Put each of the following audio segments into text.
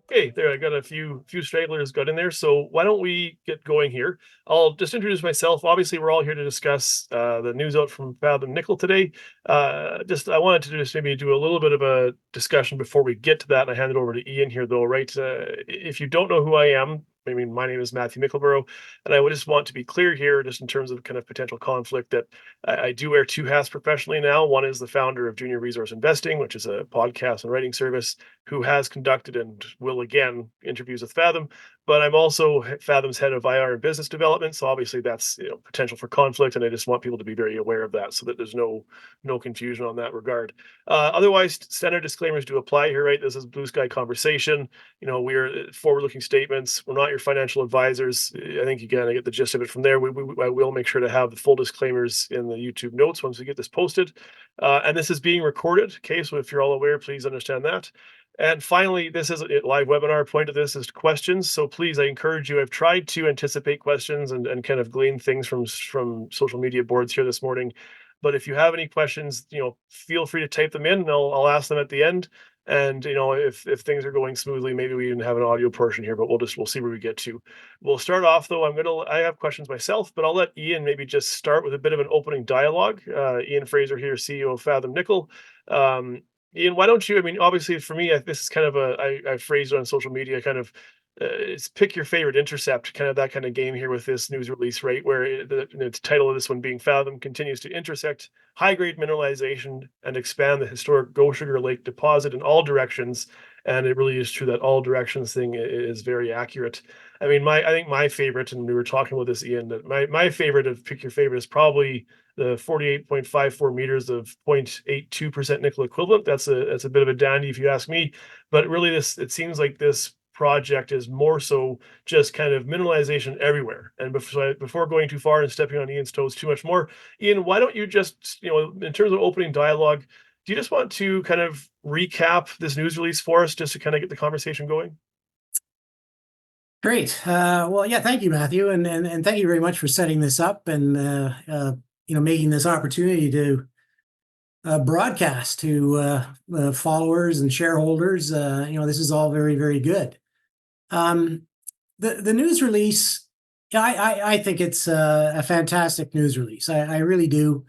Okay, there, I got a few stragglers got in there. So why don't we get going here? I'll just introduce myself. Obviously, we're all here to discuss the news out from Fathom Nickel today. Just I wanted to just maybe do a little bit of a discussion before we get to that. And I hand it over to Ian here, though. Right? If you don't know who I am, I mean, my name is Matthew Mickleborough, and I would just want to be clear here, just in terms of kind of potential conflict, that I do wear two hats professionally now. One is the founder of Junior Resource Investing, which is a podcast and writing service who has conducted and will again interviews with Fathom. But I'm also Fathom's head of IR and business development, so obviously that's potential for conflict, and I just want people to be very aware of that, so that there's no confusion on that regard. Otherwise, standard disclaimers do apply here, right? This is blue sky conversation. We're forward-looking statements. We're not your financial advisors. I think you kind of get the gist of it from there. I will make sure to have the full disclaimers in the YouTube notes once we get this posted. And this is being recorded. Okay, so if you're all aware, please understand that. And finally, this is a live webinar. Point of this is questions. So please, I encourage you. I've tried to anticipate questions and kind of glean things from social media boards here this morning. But if you have any questions, feel free to type them in, and I'll ask them at the end. And if things are going smoothly, maybe we even have an audio portion here. But we'll see where we get to. We'll start off though. I have questions myself, but I'll let Ian maybe just start with a bit of an opening dialogue. Ian Fraser here, CEO of Fathom Nickel. Ian, why don't you? I mean, obviously, for me, this is kind of I phrased it on social media, kind of, it's pick your favorite intercept, kind of that kind of game here with this news release, right? Where the title of this one being Fathom continues to intersect high grade mineralization and expand the historic Gochager Lake deposit in all directions. And it really is true that all directions thing is very accurate. I mean, I think my favorite, and we were talking about this, Ian, that my favorite of pick your favorite is probably the 48.54 meters of 0.82% nickel equivalent. That's a bit of a dandy if you ask me. But really, it seems like this project is more so just kind of mineralization everywhere. And before going too far and stepping on Ian's toes too much more, Ian, why don't you just, in terms of opening dialogue, do you just want to kind of recap this news release for us, just to kind of get the conversation going? Great. Well, yeah, thank you, Matthew, and thank you very much for setting this up and making this opportunity to broadcast to followers and shareholders. This is all very, very good. The news release, I think it's a fantastic news release. I really do.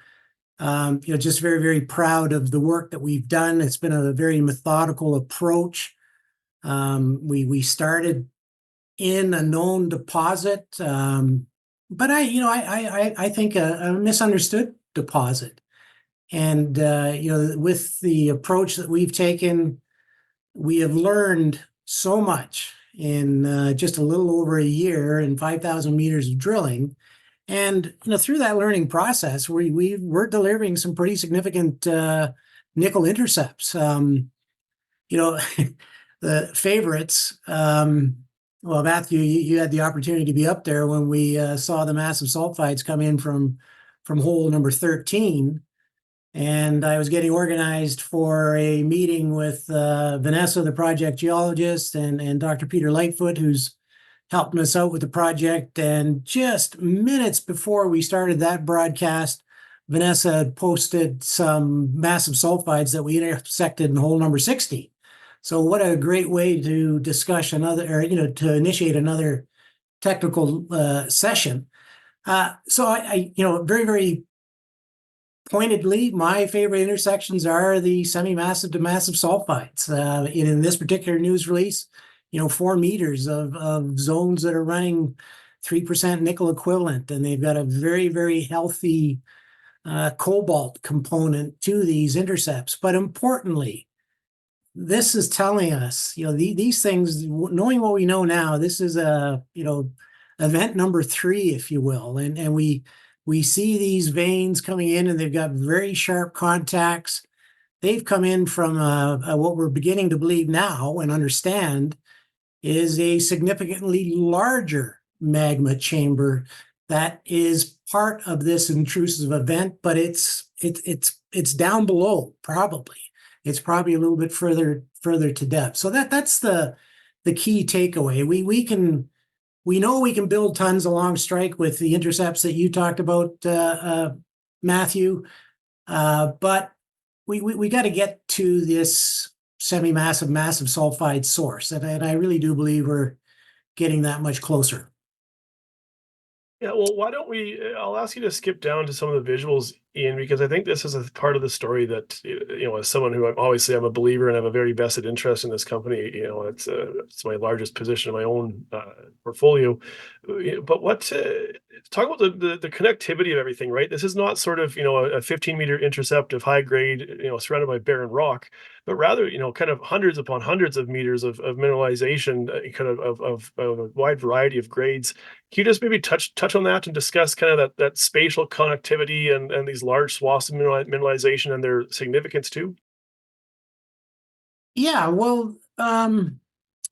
Just very, very proud of the work that we've done. It's been a very methodical approach. We started in a known deposit, but I think a misunderstood deposit. And with the approach that we've taken, we have learned so much in just a little over a year and 5,000 meters of drilling. And through that learning process, we're delivering some pretty significant nickel intercepts. The favorites. Well, Matthew, you had the opportunity to be up there when we saw the massive sulfides come in from hole number 13. And I was getting organized for a meeting with Vanessa, the project geologist, and Dr. Peter Lightfoot, who's helping us out with the project. And just minutes before we started that broadcast, Vanessa had posted some massive sulfides that we intersected in hole number 60. So what a great way to discuss to initiate another technical session. So I very, very pointedly, my favorite intersections are the semi-massive to massive sulfides. In this particular news release, 4 meters of zones that are running 3% nickel equivalent, and they've got a very, very healthy cobalt component to these intercepts. But importantly, this is telling us, these things, knowing what we know now, this is event number 3, if you will, and we see these veins coming in, and they've got very sharp contacts. They've come in from what we're beginning to believe now and understand is a significantly larger magma chamber that is part of this intrusive event, but it's down below, probably. It's probably a little bit further to depth. So that's the key takeaway. We know we can build tons along strike with the intercepts that you talked about, Matthew, but we got to get to this semi-massive, massive sulfide source, and I really do believe we're getting that much closer. Yeah, well, why don't we? I'll ask you to skip down to some of the visuals, Ian, because I think this is a part of the story that as someone who I'm a believer and have a very vested interest in this company. It's my largest position in my own portfolio. But talk about the connectivity of everything, right? This is not sort of a 15-meter intercept of high grade, surrounded by barren rock, but rather kind of hundreds upon hundreds of meters of mineralization, kind of a wide variety of grades. Can you just maybe touch on that and discuss kind of that spatial connectivity and these large swaths of mineralization and their significance too? Yeah, well, in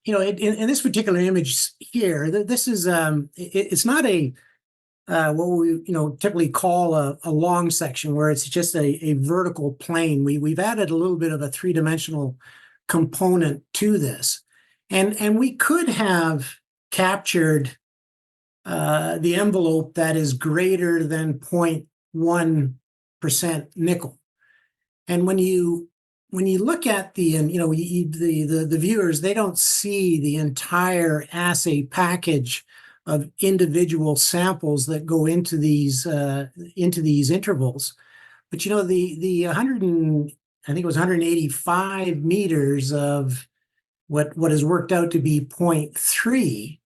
this particular image here, this is it's not a what we typically call a long section where it's just a vertical plane. We've added a little bit of a three-dimensional component to this, and we could have captured the envelope that is greater than 0.1% nickel. And when you look at the viewers, they don't see the entire assay package of individual samples that go into these intervals. But the 100 and I think it was 185 meters of what has worked out to be 0.3.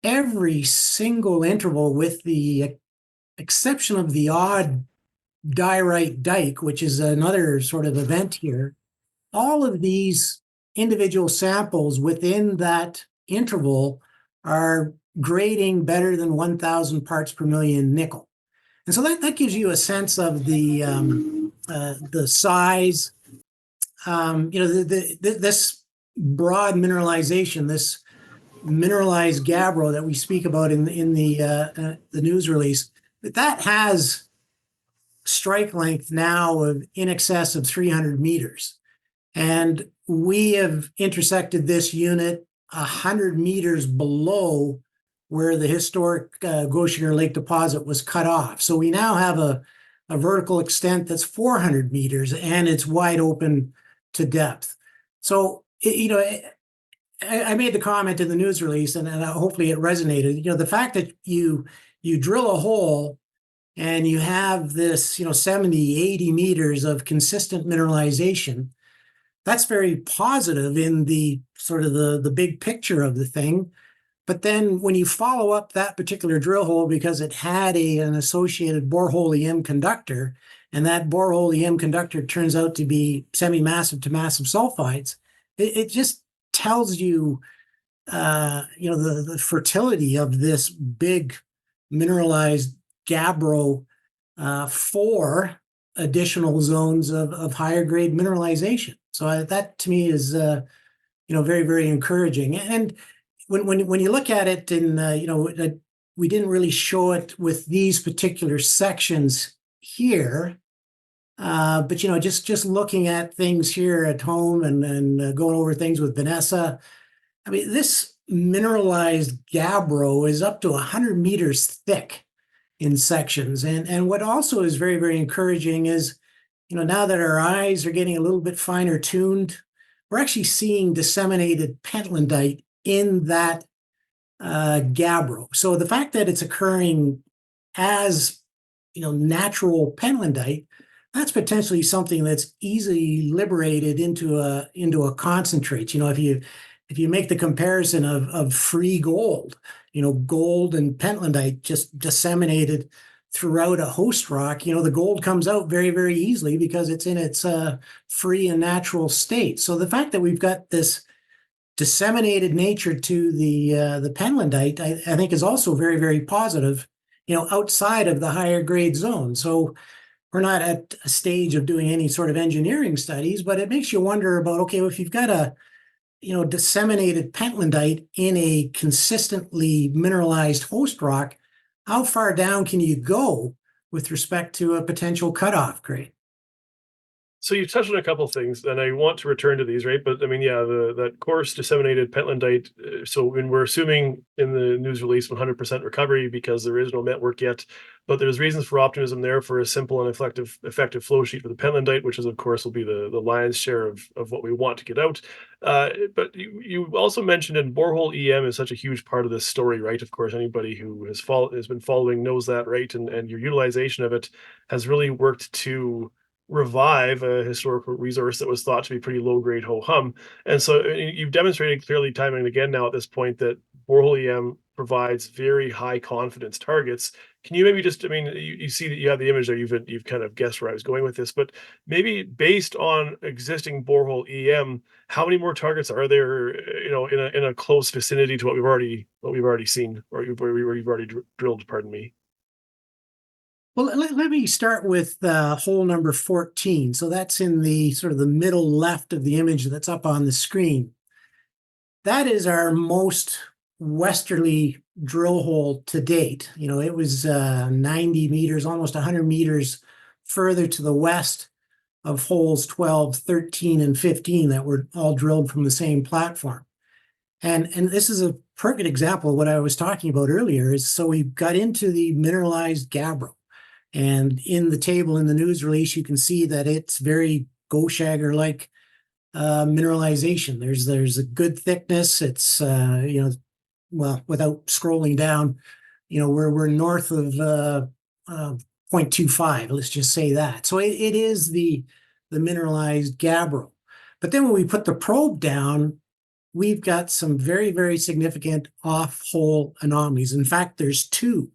Every single interval, with the exception of the odd diorite dike, which is another sort of event here, all of these individual samples within that interval are grading better than 1,000 parts per million nickel. And so that gives you a sense of the size. This broad mineralization, this mineralized gabbro that we speak about in the news release, that has strike length now of in excess of 300 meters. And we have intersected this unit 100 meters below where the historic Gochager Lake deposit was cut off. So we now have a vertical extent that's 400 meters, and it's wide open to depth. So, I made the comment in the news release, and hopefully it resonated. The fact that you drill a hole and you have this 70, 80 meters of consistent mineralization, that's very positive in the sort of the big picture of the thing. But then when you follow up that particular drill hole because it had an associated Borehole EM conductor, and that Borehole EM conductor turns out to be semi-massive to massive sulfides, it just tells you, the fertility of this big mineralized gabbro for additional zones of higher grade mineralization. So that to me is, very, very encouraging. And when you look at it in, we didn't really show it with these particular sections here. But just looking at things here at home and going over things with Vanessa, I mean, this mineralized gabbro is up to 100 meters thick in sections. And what also is very, very encouraging is, now that our eyes are getting a little bit finer tuned, we're actually seeing disseminated pentlandite in that gabbro. So the fact that it's occurring as natural pentlandite, that's potentially something that's easily liberated into a concentrate. If you make the comparison of free gold, gold and pentlandite just disseminated throughout a host rock, the gold comes out very, very easily because it's in its free and natural state. So the fact that we've got this disseminated nature to the pentlandite, I think is also very, very positive, outside of the higher grade zone. So we're not at a stage of doing any sort of engineering studies, but it makes you wonder about, okay, well, if you've got a disseminated pentlandite in a consistently mineralized host rock, how far down can you go with respect to a potential cutoff grade? So you touched on a couple of things, and I want to return to these, right? But I mean, yeah, that coarse disseminated pentlandite. So when we're assuming in the news release 100% recovery because there is no network yet, but there's reasons for optimism there for a simple and effective flow sheet for the pentlandite, which is of course will be the lion's share of what we want to get out. But you also mentioned, and borehole EM is such a huge part of this story, right? Of course, anybody who has been following knows that, right? And your utilization of it has really worked to revive a historical resource that was thought to be pretty low grade ho hum. And so you've demonstrated clearly time and again now at this point that borehole EM provides very high confidence targets. Can you maybe just, I mean, you see that you have the image there, you've kind of guessed where I was going with this, but maybe based on existing borehole EM, how many more targets are there, in a close vicinity to what we've already seen, or you've already drilled, pardon me. Well, let me start with hole number 14. So that's in the sort of the middle left of the image that's up on the screen. That is our most westerly drill hole to date. It was 90 meters, almost 100 meters further to the west of holes 12, 13, and 15 that were all drilled from the same platform. And this is a perfect example of what I was talking about earlier. Is so we got into the mineralized gabbro. And in the table in the news release, you can see that it's very Gochager like mineralization. There's a good thickness. It's well, without scrolling down, we're north of 0.25. Let's just say that. So it is the mineralized gabbro. But then when we put the probe down, we've got some very, very significant off-hole anomalies. In fact, there's two.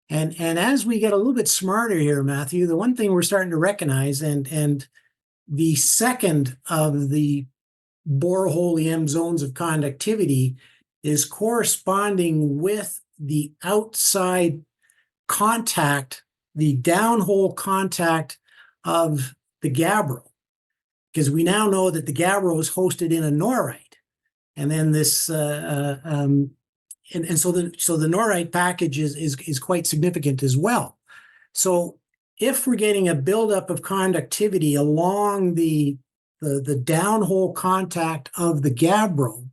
And as we get a little bit smarter here, Matthew, the one thing we're starting to recognize, and the second of the borehole EM zones of conductivity is corresponding with the outside contact, the downhole contact of the gabbro, because we now know that the gabbro is hosted in a norite, and then this and so the norite package is quite significant as well. So if we're getting a buildup of conductivity along the downhole contact of the gabbro,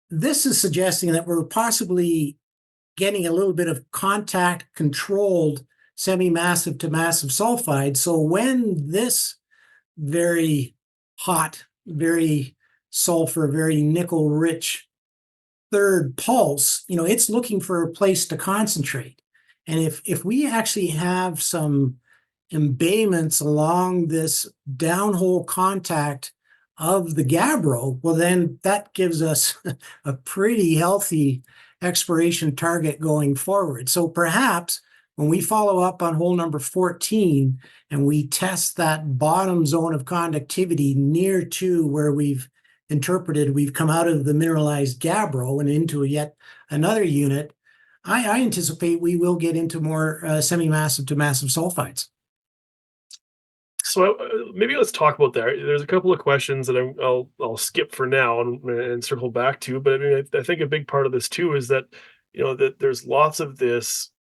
this is suggesting that we're possibly getting a little bit of contact controlled semi-massive to massive sulfide. So when this very hot, very sulfur, very nickel rich third pulse, it's looking for a place to concentrate. And if we actually have some embayments along this downhole contact of the gabbro, well, then that gives us a pretty healthy exploration target going forward. So perhaps when we follow up on hole number 14 and we test that bottom zone of conductivity near to where we've come out of the mineralized gabbro and into yet another unit, I anticipate we will get into more semi-massive to massive sulfides. So maybe let's talk about that. There's a couple of questions that I'll skip for now and circle back to. But I mean, I think a big part of this too is that that there's lots of this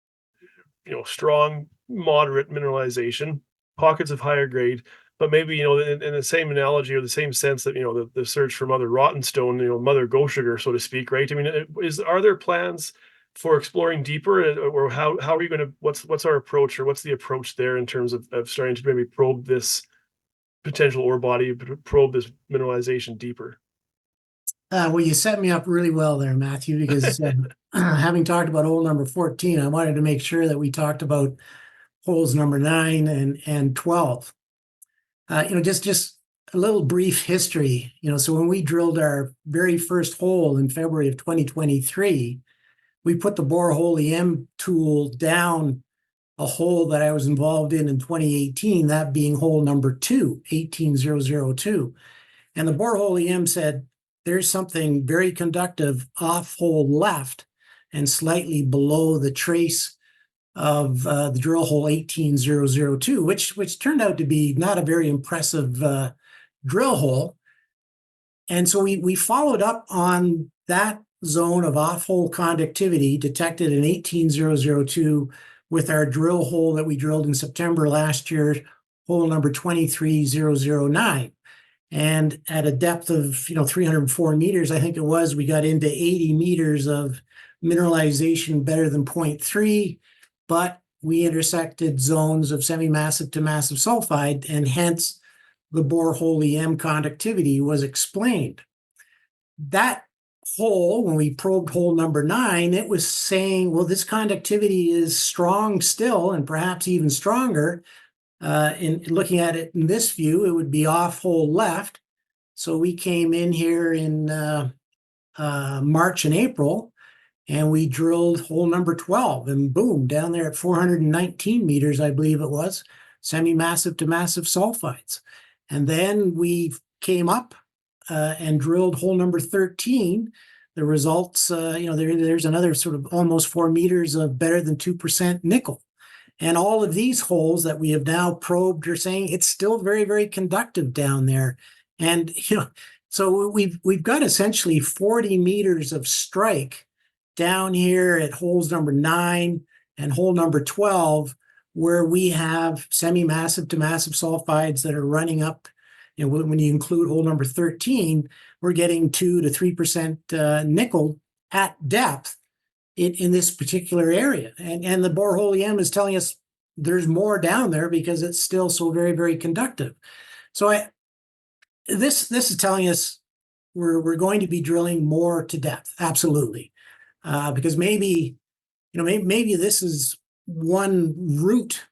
strong, moderate mineralization, pockets of higher grade, but maybe in the same analogy or the same sense that the search for Mother Rottenstone, Mother Gochager, so to speak, right? I mean, are there plans for exploring deeper, or how are you going to, what's our approach, or what's the approach there in terms of starting to maybe probe this potential ore body, probe this mineralization deeper? Well, you set me up really well there, Matthew, because having talked about hole number 14, I wanted to make sure that we talked about holes number 9 and 12. Just a little brief history. So when we drilled our very first hole in February of 2023, we put the Borehole EM tool down a hole that I was involved in 2018, that being hole number 2, 18002. And the Borehole EM said, there's something very conductive off hole left and slightly below the trace of the drill hole 18002, which turned out to be not a very impressive drill hole. And so we followed up on that zone of off-hole conductivity detected in 18002 with our drill hole that we drilled in September last year, hole number 23009. And at a depth of 304 meters, I think it was, we got into 80 meters of mineralization better than 0.3, but we intersected zones of semi-massive to massive sulfide, and hence the borehole EM conductivity was explained. That hole, when we probed hole number 9, it was saying, well, this conductivity is strong still, and perhaps even stronger. In looking at it in this view, it would be off hole left. So we came in here in March and April, and we drilled hole number 12, and boom, down there at 419 meters, I believe it was, semi-massive to massive sulfides. And then we came up and drilled hole number 13. The results, there's another sort of almost 4 meters of better than 2% nickel. And all of these holes that we have now probed are saying it's still very, very conductive down there. And, so we've got essentially 40 meters of strike down here at holes number 9 and hole number 12, where we have semi-massive to massive sulfides that are running up. When you include hole number 13, we're getting 2 to 3% nickel at depth in this particular area. And the borehole EM is telling us there's more down there because it's still so very, very conductive. So this is telling us we're going to be drilling more to depth, absolutely. Because maybe this is one route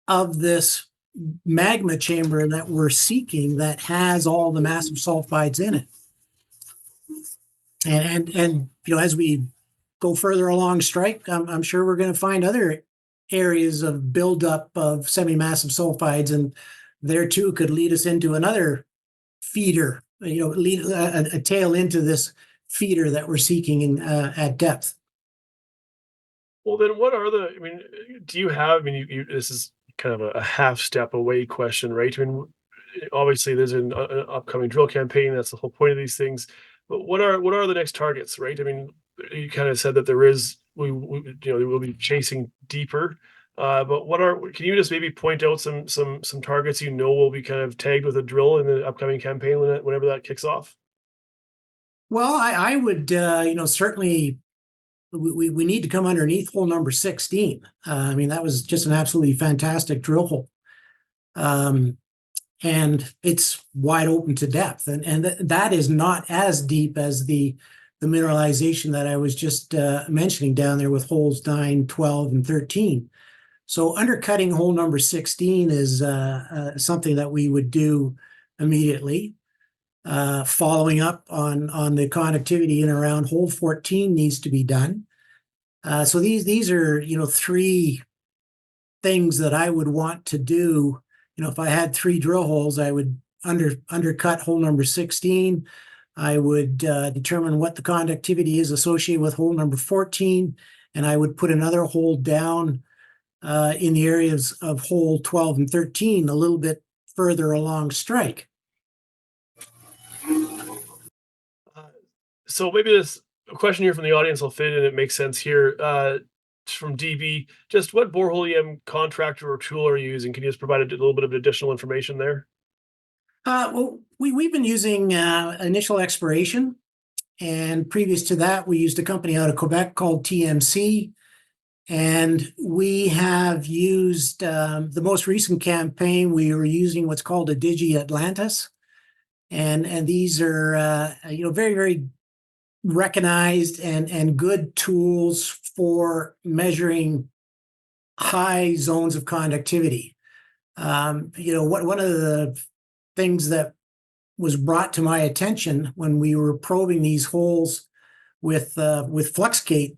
of this magma chamber that we're seeking that has all the massive sulfides in it. And as we go further along strike, I'm sure we're going to find other areas of buildup of semi-massive sulfides, and there too could lead us into another feeder, lead a tail into this feeder that we're seeking at depth. Well, then what are do you have, this is kind of a half step away question, right? Obviously there's an upcoming drill campaign. That's the whole point of these things. But what are the next targets, right? You kind of said that we will be chasing deeper. But can you just maybe point out some targets will be kind of tagged with a drill in the upcoming campaign whenever that kicks off? Well, I would, certainly we need to come underneath hole number 16. That was just an absolutely fantastic drill hole. And it's wide open to depth. And that is not as deep as the mineralization that I was just mentioning down there with holes 9, 12, and 13. So undercutting hole number 16 is something that we would do immediately. Following up on the conductivity in around hole 14 needs to be done. So these are, 3 things that I would want to do. If I had 3 drill holes, I would undercut hole number 16. I would determine what the conductivity is associated with hole number 14, and I would put another hole down in the areas of hole 12 and 13, a little bit further along strike. So maybe this question here from the audience will fit in. It makes sense here. From DB, just what borehole EM contractor or tool are you using? Can you just provide a little bit of additional information there? Well, we've been using Initial Exploration, and previous to that, we used a company out of Quebec called TMC, and we have used the most recent campaign. We were using what's called a Digi Atlantis, and these are very, very recognized and good tools for measuring high zones of conductivity. One of the things that was brought to my attention when we were probing these holes with Fluxgate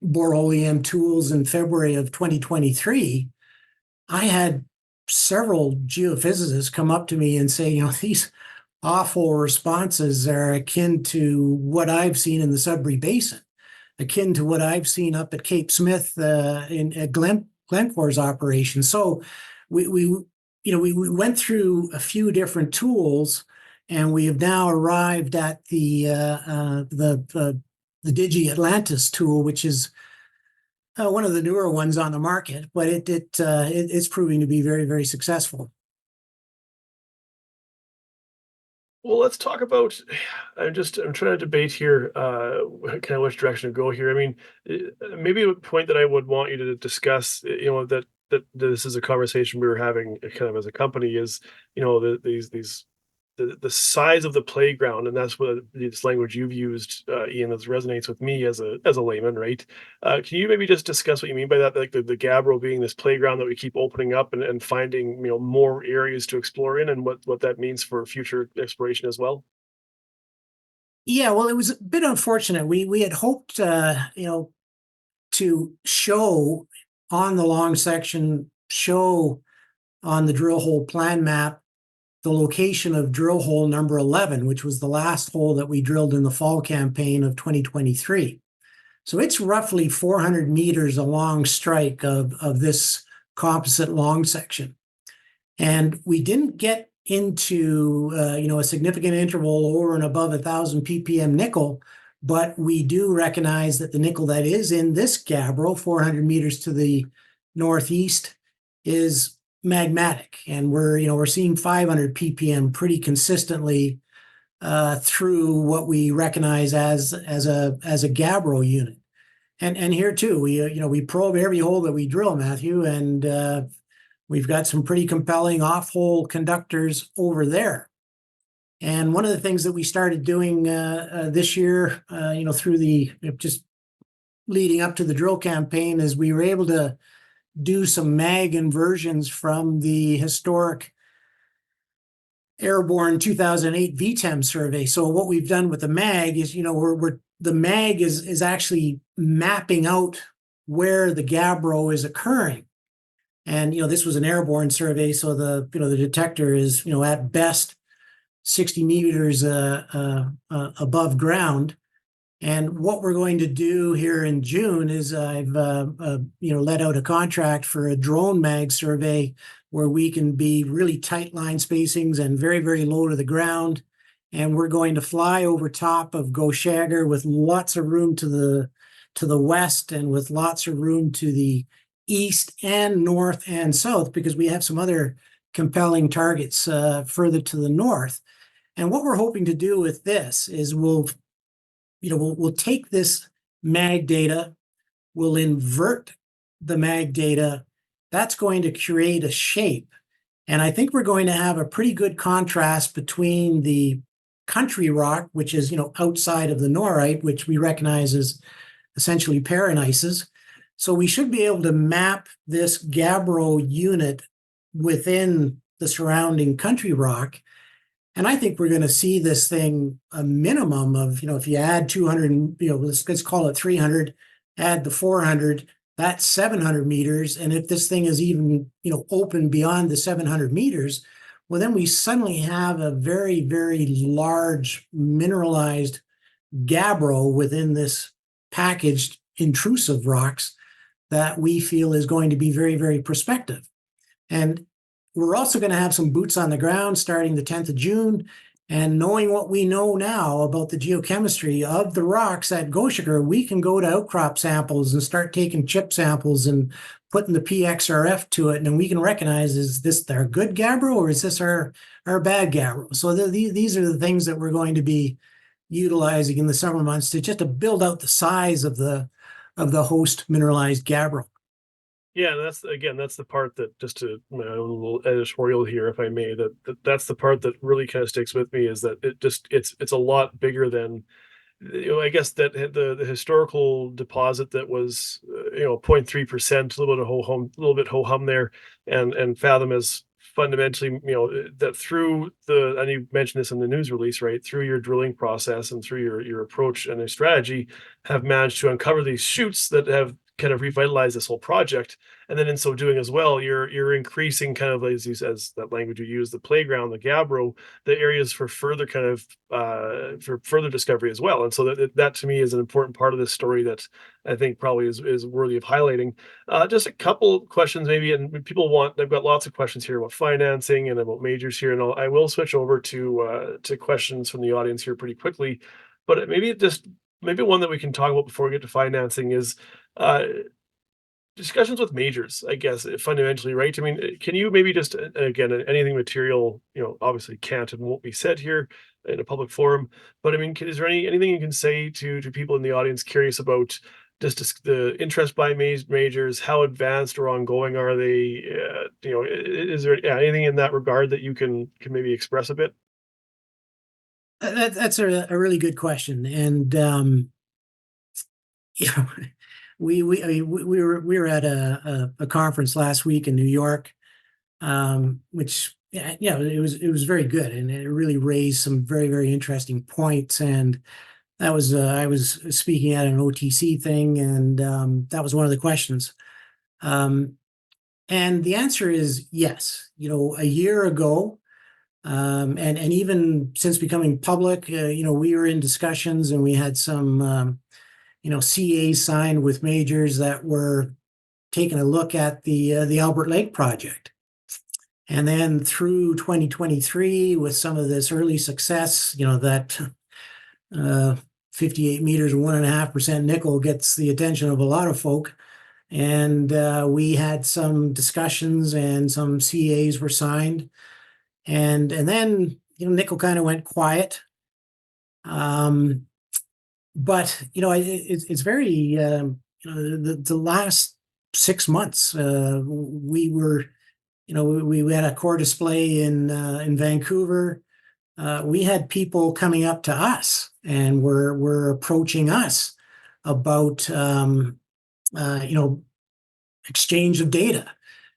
borehole EM tools in February of 2023, I had several geophysicists come up to me and say, these awful responses are akin to what I've seen in the Sudbury Basin, akin to what I've seen up at Cape Smith at Glencore's operation. So we went through a few different tools, and we have now arrived at the Digi Atlantis tool, which is one of the newer ones on the market, but it's proving to be very, very successful. Well, let's talk about. I'm trying to debate here, kind of which direction to go here. I mean, maybe a point that I would want you to discuss, that this is a conversation we were having kind of as a company is, these the size of the playground, and that's what this language you've used, Ian, that resonates with me as a layman, right? Can you maybe just discuss what you mean by that, like the gabbro being this playground that we keep opening up and finding more areas to explore in, and what that means for future exploration as well? Yeah, well, it was a bit unfortunate. We had hoped, to show on the long section, show on the drill hole plan map the location of drill hole number 11, which was the last hole that we drilled in the fall campaign of 2023. So it's roughly 400 meters along strike of this composite long section. And we didn't get into a significant interval over and above 1,000 ppm nickel, but we do recognize that the nickel that is in this gabbro, 400 meters to the northeast, is magmatic, and we're seeing 500 ppm pretty consistently through what we recognize as a gabbro unit. And here too, we probe every hole that we drill, Matthew, and we've got some pretty compelling off-hole conductors over there. And one of the things that we started doing this year, through just leading up to the drill campaign, is we were able to do some mag inversions from the historic airborne 2008 BHEM survey. So what we've done with the mag is, the mag is actually mapping out where the gabbro is occurring. And this was an airborne survey, so the detector is at best 60 meters above ground. And what we're going to do here in June is I've let out a contract for a drone mag survey where we can be really tight line spacings and very, very low to the ground. And we're going to fly over top of Gochager with lots of room to the west and with lots of room to the east and north and south, because we have some other compelling targets further to the north. And what we're hoping to do with this is we'll take this mag data, we'll invert the mag data. That's going to create a shape. And I think we're going to have a pretty good contrast between the country rock, which is, outside of the norite, which we recognize as essentially paranices. So we should be able to map this gabbro unit within the surrounding country rock. And I think we're going to see this thing a minimum of, if you add 200, let's call it 300, add the 400, that's 700 meters. And if this thing is even, open beyond the 700 meters, well, then we suddenly have a very, very large mineralized gabbro within this packaged intrusive rocks that we feel is going to be very, very prospective. And we're also going to have some boots on the ground starting the 10th of June. And knowing what we know now about the geochemistry of the rocks at Gochager, we can go to outcrop samples and start taking chip samples and putting the PXRF to it. And we can recognize, is this our good gabbro or is this our bad gabbro? So these are the things that we're going to be utilizing in the summer months to build out the size of the host mineralized gabbro. Yeah, and that's the part that, just to my own little editorial here, if I may, that's the part that really kind of sticks with me, is that it's a lot bigger than, I guess that the historical deposit that was 0.3%, a little bit ho hum there, and Fathom is fundamentally, that through and you mentioned this in the news release, right, through your drilling process and through your approach and your strategy, have managed to uncover these shoots that have kind of revitalize this whole project. And then in so doing as well, you're increasing kind of, as that language you use, the playground, the gabbro, the areas for further kind of for further discovery as well. And so that to me is an important part of this story that I think probably is worthy of highlighting. Just a couple questions maybe, and I've got lots of questions here about financing and about majors here, and I will switch over to questions from the audience here pretty quickly. But maybe one that we can talk about before we get to financing is, discussions with majors, I guess, fundamentally, right? I mean, can you maybe just, again, anything material, obviously can't and won't be said here in a public forum, but I mean, is there anything you can say to people in the audience curious about just the interest by majors, how advanced or ongoing are they? Is there anything in that regard that you can maybe express a bit? That's a really good question, and you know, I mean, we were at a conference last week in New York, which it was very good, and it really raised some very interesting points. And that was I was speaking at an OTC thing, and that was one of the questions. Um, and the answer is yes. A year ago, and even since becoming public, we were in discussions, and we had some CAs signed with majors that were taking a look at the Albert Lake project. And then through 2023, with some of this early success, that 58 meters and 1.5% nickel gets the attention of a lot of folk. And we had some discussions, and some CAs were signed. And then nickel kind of went quiet. But it's very the last 6 months, we were we had a core display in Vancouver. We had people coming up to us, and were approaching us about exchange of data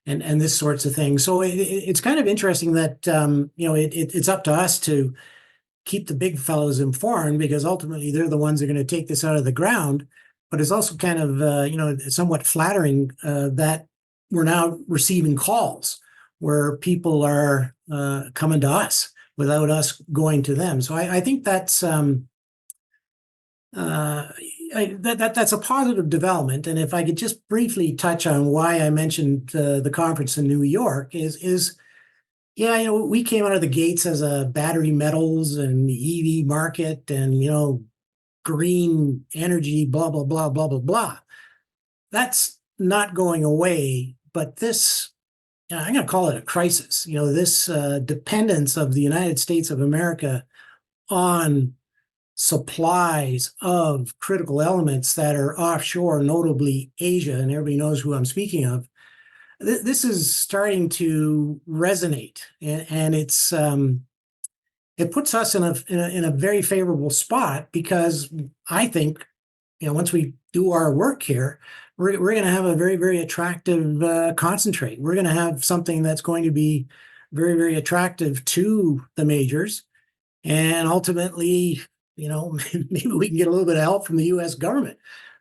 and this sorts of things. So it's kind of interesting that it's up to us to keep the big fellows informed, because ultimately they're the ones that are going to take this out of the ground. But it's also kind of somewhat flattering that we're now receiving calls where people are coming to us without us going to them. So I think that's that's a positive development. And if I could just briefly touch on why I mentioned the conference in New York is we came out of the gates as a battery metals and EV market, and green energy, blah blah blah blah blah blah. That's not going away, but this, I'm going to call it a crisis. This dependence of the United States of America on supplies of critical elements that are offshore, notably Asia, and everybody knows who I'm speaking of. This is starting to resonate, and it puts us in a very favorable spot, because I think once we do our work here, we're going to have a very attractive concentrate. We're going to have something that's going to be very attractive to the majors, and ultimately, maybe we can get a little bit of help from the U.S. government.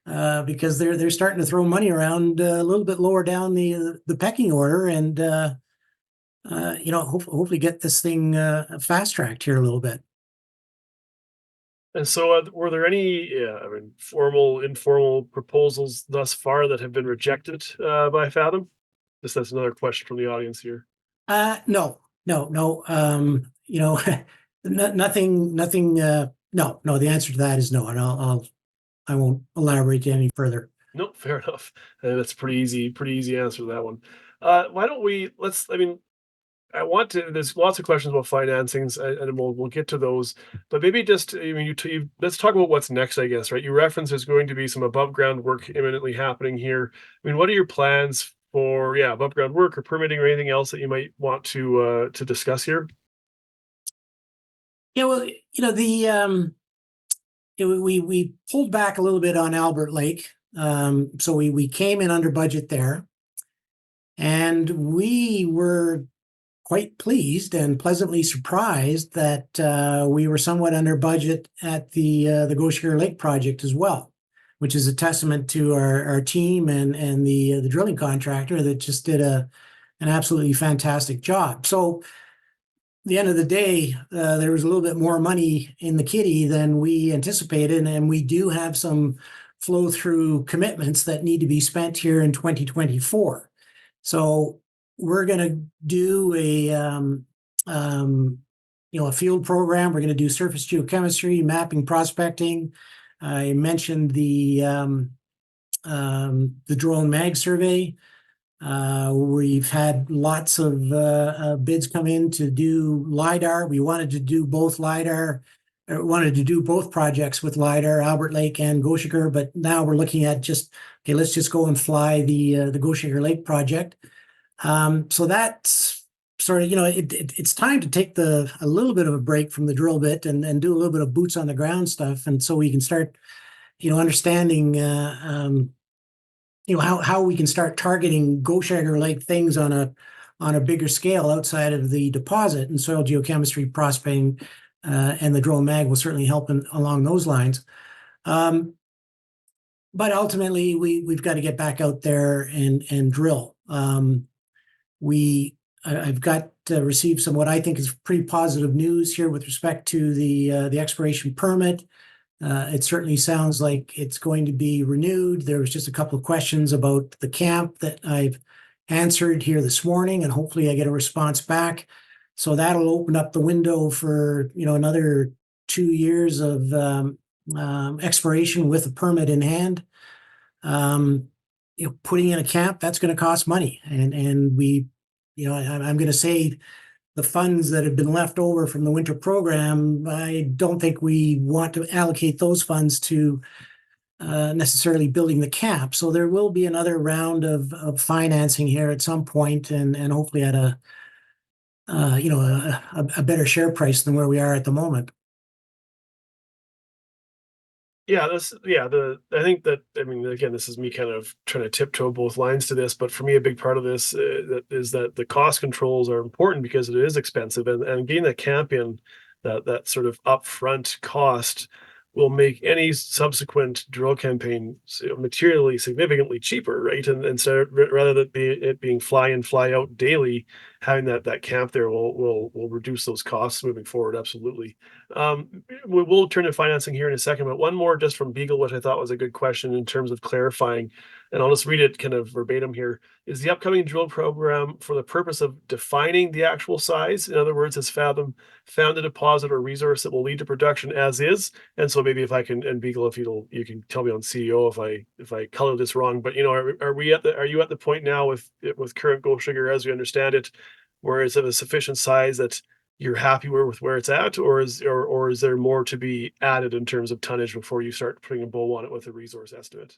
Because they're starting to throw money around a little bit lower down the pecking order, and hopefully get this thing fast tracked here a little bit. And so, were there any, formal, informal proposals thus far that have been rejected by Fathom? That's another question from the audience here. No. Nothing. No. The answer to that is no, and I won't elaborate any further. Nope, fair enough. That's pretty easy answer to that one. Why don't we, I want to, there's lots of questions about financings, and we'll get to those, but maybe just, let's talk about what's next, I guess, right? You referenced there's going to be some above ground work imminently happening here. I mean, what are your plans for, above ground work or permitting or anything else that you might want to discuss here? Yeah, well, we pulled back a little bit on Albert Lake. So we came in under budget there, and we were quite pleased and pleasantly surprised that we were somewhat under budget at the Gochager Lake project as well, which is a testament to our team and the drilling contractor that just did an absolutely fantastic job. So the end of the day, there was a little bit more money in the kitty than we anticipated, and we do have some flow through commitments that need to be spent here in 2024. So we're going to do a field program. We're going to do surface geochemistry, mapping, prospecting. I mentioned the the drone mag survey. We've had lots of bids come in to do LiDAR. We wanted to do both LiDAR, wanted to do both projects with LiDAR, Albert Lake and Gochager, but now we're looking at just, okay, let's just go and fly the Gochager Lake project. So that's sort of, it's time to take a little bit of a break from the drill bit and do a little bit of boots on the ground stuff. And so we can start, understanding, how we can start targeting Gochager Lake things on a bigger scale outside of the deposit, and soil geochemistry prospecting and the drone mag will certainly help along those lines. But ultimately, we've got to get back out there and drill. I've got received some what I think is pretty positive news here with respect to the exploration permit. It certainly sounds like it's going to be renewed. There was just a couple of questions about the camp that I've answered here this morning, and hopefully I get a response back. So that'll open up the window for another 2 years of exploration with a permit in hand. Putting in a camp, that's going to cost money, and we, I'm going to say, the funds that have been left over from the winter program, I don't think we want to allocate those funds to necessarily building the camp. So there will be another round of financing here at some point, and hopefully at a better share price than where we are at the moment. Yeah, I think that, I mean, again, this is me kind of trying to tiptoe both lines to this, but for me, a big part of this is that the cost controls are important because it is expensive, and getting that camp in, that sort of upfront cost will make any subsequent drill campaign materially significantly cheaper, right? And instead, rather than it being fly in, fly out daily, having that camp there will reduce those costs moving forward. Absolutely. We'll turn to financing here in a second, but one more just from Beagle, which I thought was a good question in terms of clarifying, and I'll just read it kind of verbatim here. Is the upcoming drill program for the purpose of defining the actual size? In other words, has Fathom found a deposit or resource that will lead to production as is? And so maybe if I can, and Beagle, if you can tell me on CEO if I color this wrong, but are you at the point now with current Gochager as we understand it, where it's of a sufficient size that you're happy with where it's at, or is there more to be added in terms of tonnage before you start putting a bow on it with a resource estimate?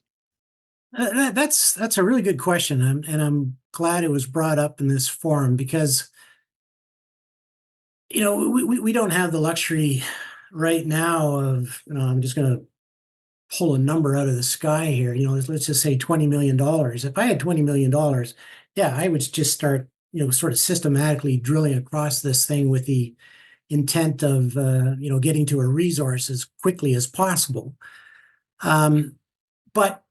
That's a really good question, and I'm glad it was brought up in this forum because we don't have the luxury right now of I'm just going to pull a number out of the sky here. Let's just say $20 million. If I had $20 million, yeah, I would just start sort of systematically drilling across this thing with the intent of getting to a resource as quickly as possible. But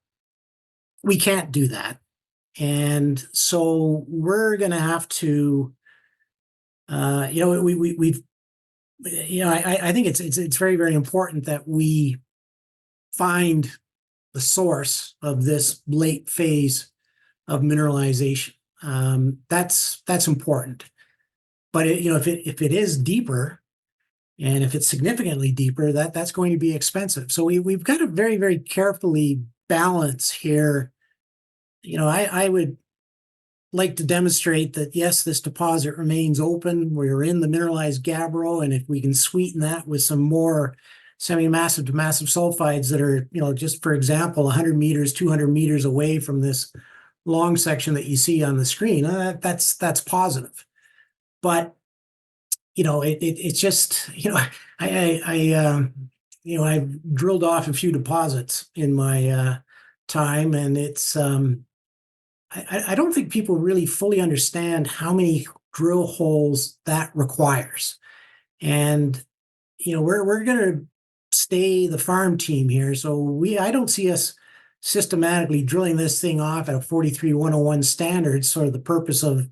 we can't do that, and so we're going to have to. I think it's very, very important that we find the source of this late phase of mineralization. That's important. But if it is deeper, and if it's significantly deeper, that's going to be expensive. So we've got to very, very carefully balance here. I would like to demonstrate that, yes, this deposit remains open. We're in the mineralized gabbro, and if we can sweeten that with some more semi-massive to massive sulfides that are, just for example, 100 meters, 200 meters away from this long section that you see on the screen, that's positive. But it's just I've drilled off a few deposits in my time, and it's I don't think people really fully understand how many drill holes that requires. And we're going to stay the farm team here, so I don't see us systematically drilling this thing off at a 43-101 standard, sort of the purpose of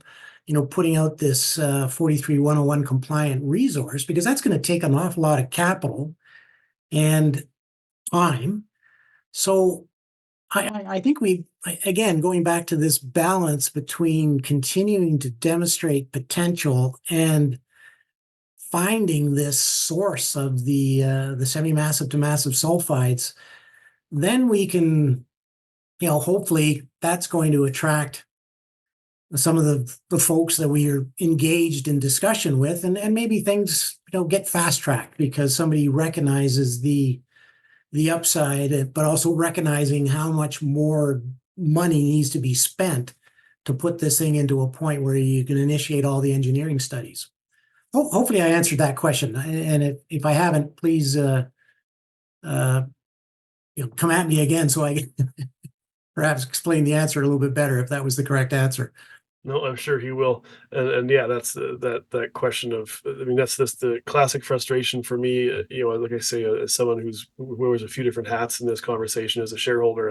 putting out this 43-101 compliant resource, because that's going to take an awful lot of capital and time. So I think again, going back to this balance between continuing to demonstrate potential and finding this source of the semi-massive to massive sulfides, then we can hopefully that's going to attract some of the folks that we are engaged in discussion with, and maybe things get fast tracked because somebody recognizes the upside, but also recognizing how much more money needs to be spent to put this thing into a point where you can initiate all the engineering studies. Hopefully I answered that question, and if I haven't, please come at me again so I can perhaps explain the answer a little bit better if that was the correct answer. No, I'm sure he will. And yeah, that's that question of, I mean, that's the classic frustration for me. Like I say, as someone who wears a few different hats in this conversation, as a shareholder,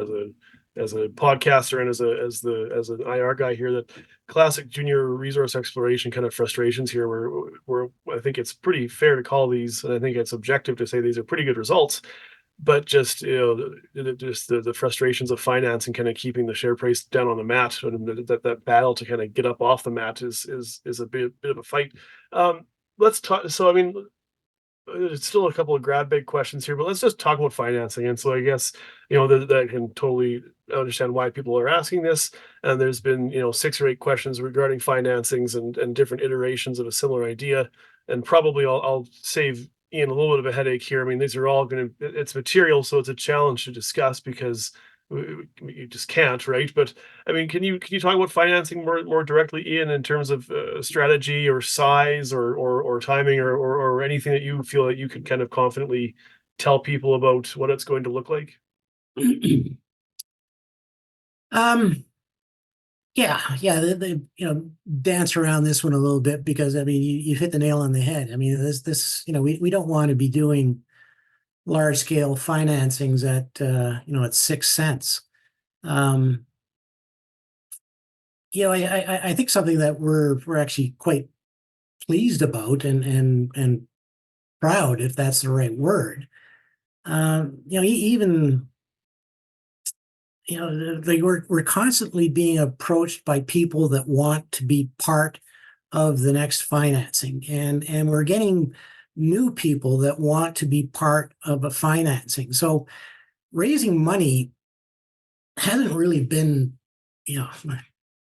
as a podcaster, and as an IR guy here, that classic junior resource exploration kind of frustrations here, where I think it's pretty fair to call these, and I think it's objective to say these are pretty good results, but just just the frustrations of finance and kind of keeping the share price down on the mat, and that battle to kind of get up off the mat is a bit of a fight. um let's talk. So I mean, there's still a couple of grab big questions here, but let's just talk about financing. And so I guess, that I can totally understand why people are asking this. And there's been, 6 or 8 questions regarding financings and different iterations of a similar idea. And probably I'll save Ian a little bit of a headache here. I mean, these are all it's material, so it's a challenge to discuss because you just can't, right? But I mean, can you talk about financing more directly, Ian, in terms of strategy or size or timing or anything that you feel that you could kind of confidently tell people about what it's going to look like? um, yeah, dance around this one a little bit because I mean you hit the nail on the head. I mean this we don't want to be doing large scale financings at 6 cents. Um, I think something that we're actually quite pleased about and proud, if that's the right word. Even we're constantly being approached by people that want to be part of the next financing, and we're getting new people that want to be part of a financing. So raising money hasn't really been, I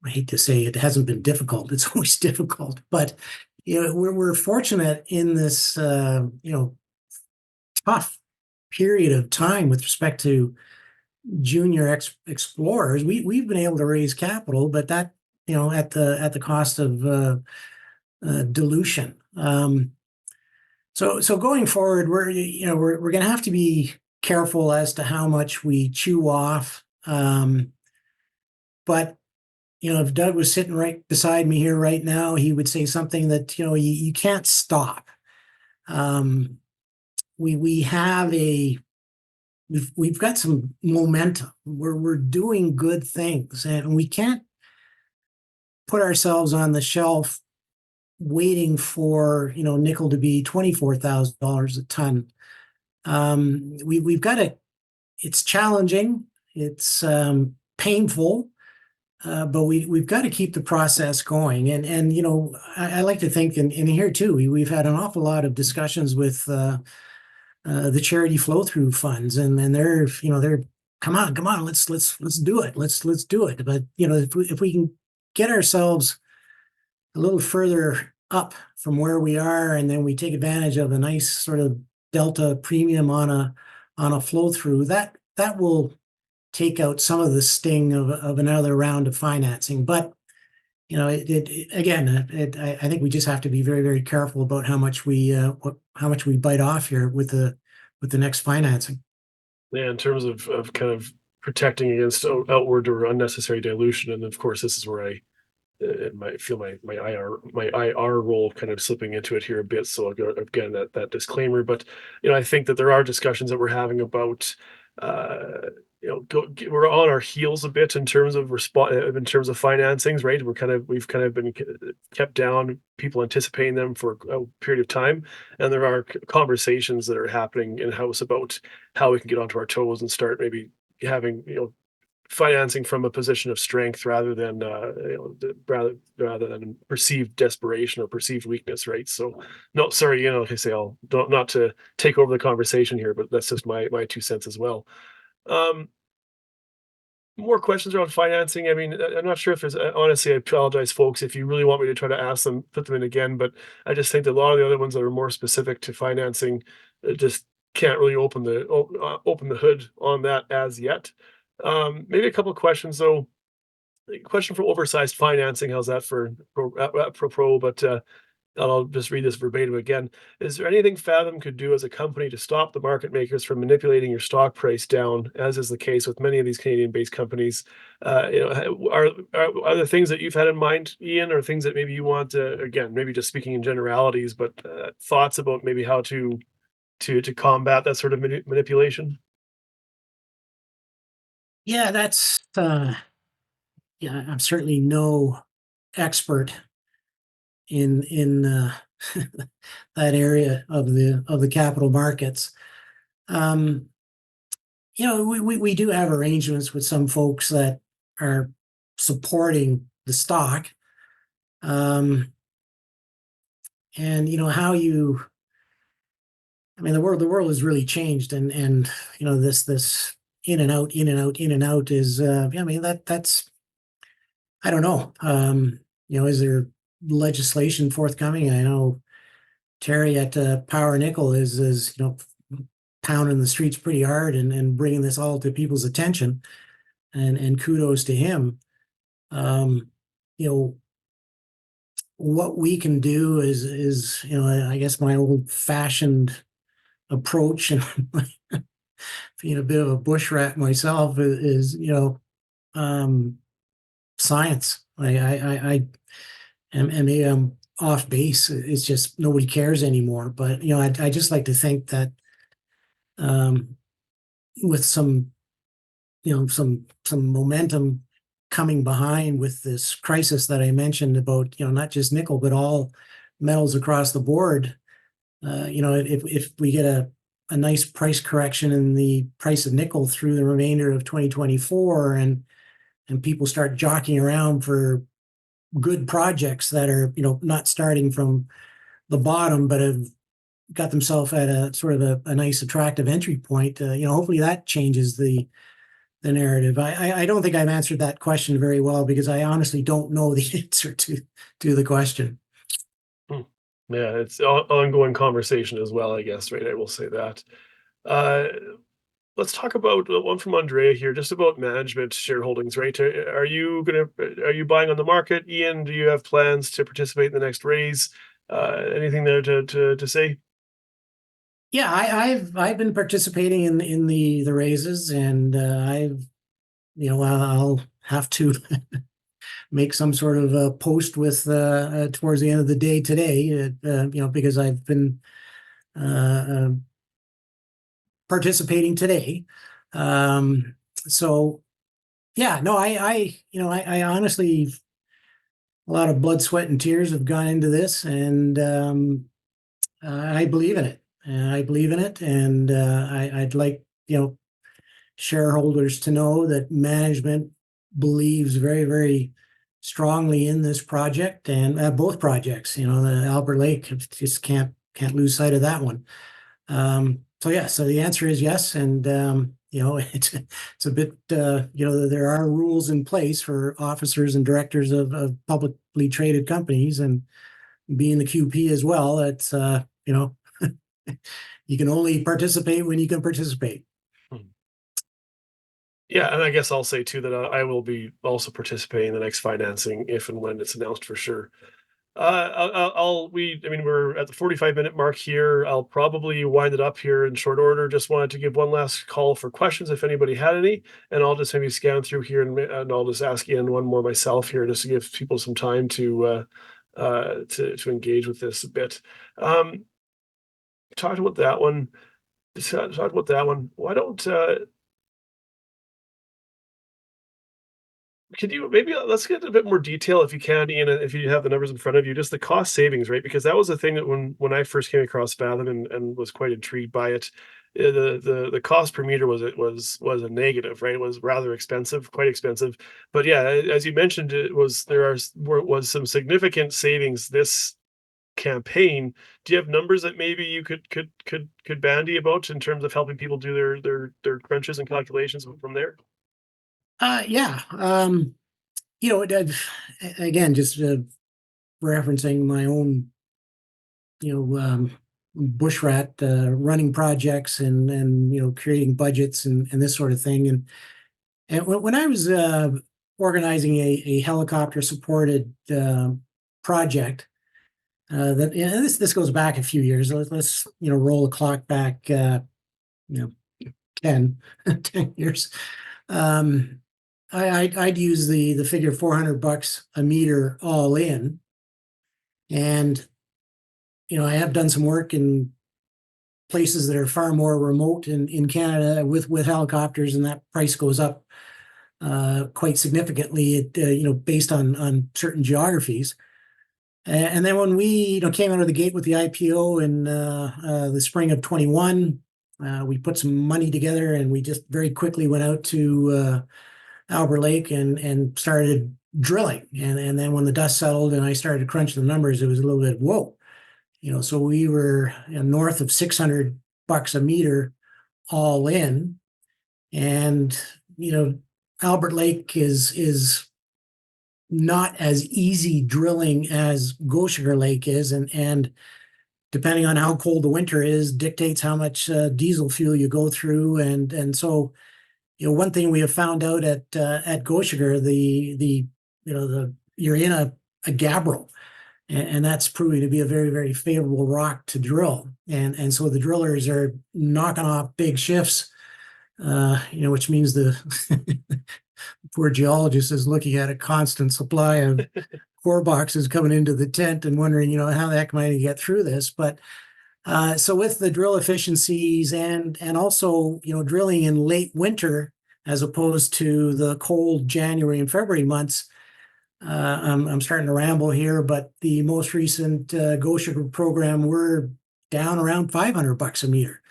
hate to say it hasn't been difficult. It's always difficult, but we're fortunate in this tough period of time with respect to junior explorers. We've been able to raise capital, but that at the cost of dilution. So going forward, we're going to have to be careful as to how much we chew off. But if Doug was sitting right beside me here right now, he would say something that you can't stop. We have we've got some momentum. We're doing good things, and we can't put ourselves on the shelf waiting for nickel to be $24,000 a ton. We've got to. It's challenging. It's painful. But we've got to keep the process going, and I like to think, and here too, we've had an awful lot of discussions with the charity flow through funds, and they're come on, let's do it, let's do it. But if we can get ourselves a little further up from where we are, and then we take advantage of a nice sort of delta premium on a flow through, that will take out some of the sting of another round of financing. But I think we just have to be very, very careful about how much we bite off here with the next financing. Yeah, in terms of kind of protecting against outward or unnecessary dilution. And of course, this is where I might feel my IR role kind of slipping into it here a bit. So again, that disclaimer. But I think that there are discussions that we're having about we're on our heels a bit in terms of in terms of financings, right? We've kind of been kept down, people anticipating them for a period of time, and there are conversations that are happening in house about how we can get onto our toes and start maybe having financing from a position of strength rather than rather than perceived desperation or perceived weakness, right? So no, sorry, like I say, I'll don't not to take over the conversation here, but that's just my 2 cents as well. um more questions around financing. I mean, I'm not sure if there's honestly, I apologize, folks, if you really want me to try to ask them, put them in again. But I just think that a lot of the other ones that are more specific to financing just can't really open the hood on that as yet. Maybe a couple of questions though. A question for oversized financing. How's that for pro? But and I'll just read this verbatim again. Is there anything Fathom could do as a company to stop the market makers from manipulating your stock price down, as is the case with many of these Canadian-based companies? Are there things that you've had in mind, Ian, or things that maybe you want to, again, maybe just speaking in generalities, but thoughts about maybe how to combat that sort of manipulation? Yeah, that's yeah, I'm certainly no expert in that area of the capital markets. Um, we do have arrangements with some folks that are supporting the stock. Um, and how you I mean the world has really changed, and this in and out, in and out, in and out is I mean that's I don't know. Is there legislation forthcoming? I know Terry at Power Nickel is pounding the streets pretty hard and bringing this all to people's attention, and kudos to him. Um, you know what we can do is I guess my old fashioned approach, and being a bit of a bush rat myself, is um, science. And maybe I'm off base. It's just nobody cares anymore. But I just like to think that um, with some momentum coming behind with this crisis that I mentioned about not just nickel but all metals across the board. If we get a nice price correction in the price of nickel through the remainder of 2024, and people start jockeying around for good projects that are not starting from the bottom but have got themselves at a sort of a nice attractive entry point, hopefully that changes the narrative. I don't think I've answered that question very well, because I honestly don't know the answer to the question. Hmm. Yeah, it's ongoing conversation as well, I guess, right? I will say that. Uh, let's talk about one from Andrea here, just about management shareholdings, right? Are you buying on the market? Ian, do you have plans to participate in the next raise? Anything there to say? Yeah, I've been participating in the raises, and I'll have to make some sort of a post with towards the end of the day today, because I've been uh, uh, participating today. So yeah, no, I honestly, a lot of blood, sweat, and tears have gone into this, and I believe in it. I believe in it, and I'd like shareholders to know that management believes very, very strongly in this project, and both projects. The Albert Lake, just can't lose sight of that one. So yeah, so the answer is yes, and it's a bit there are rules in place for officers and directors of publicly traded companies, and being the QP as well. It's you can only participate when you can participate. Hmm. Yeah, and I guess I'll say too that I will be also participating in the next financing if and when it's announced for sure. I mean, we're at the 45-minute mark here. I'll probably wind it up here in short order. Just wanted to give one last call for questions if anybody had any, and I'll just maybe scan through here, and I'll just ask Ian one more myself here, just to give people some time to engage with this a bit. Um, talked about that one. Talked about that one. Why don't could you maybe let's get a bit more detail if you can, Ian, if you have the numbers in front of you, just the cost savings, right? Because that was the thing that when I first came across Fathom and was quite intrigued by it, the cost per meter was a negative, right? It was rather expensive, quite expensive. But yeah, as you mentioned, was some significant savings this campaign. Do you have numbers that maybe you could bandy about in terms of helping people do their crunches and calculations from there? Yeah. Again, just referencing my own, bushrat running projects and creating budgets and this sort of thing. And when I was organizing a helicopter supported project, this goes back a few years. Let's roll the clock back, you know 10, 10 years. Um, I'd use the figure $400 a meter all in, and I have done some work in places that are far more remote in Canada with helicopters, and that price goes up quite significantly, based on certain geographies. And then when we came out of the gate with the IPO in the spring of 21, we put some money together, and we just very quickly went out to Albert Lake and started drilling. And then when the dust settled and I started to crunch the numbers, it was a little bit, whoa. So we were north of $600 a meter all in. And, Albert Lake is not as easy drilling as Gochager Lake is. And depending on how cold the winter is, dictates how much diesel fuel you go through. And so, one thing we have found out at Gochager, you're in a gabbro, and that's proving to be a very, very favorable rock to drill. And so the drillers are knocking off big shifts, which means the poor geologist is looking at a constant supply of core boxes coming into the tent and wondering, how the heck am I going to get through this? But so with the drill efficiencies and also, drilling in late winter as opposed to the cold January and February months, I'm starting to ramble here, but the most recent Gochager program, we're down around $500 a meter,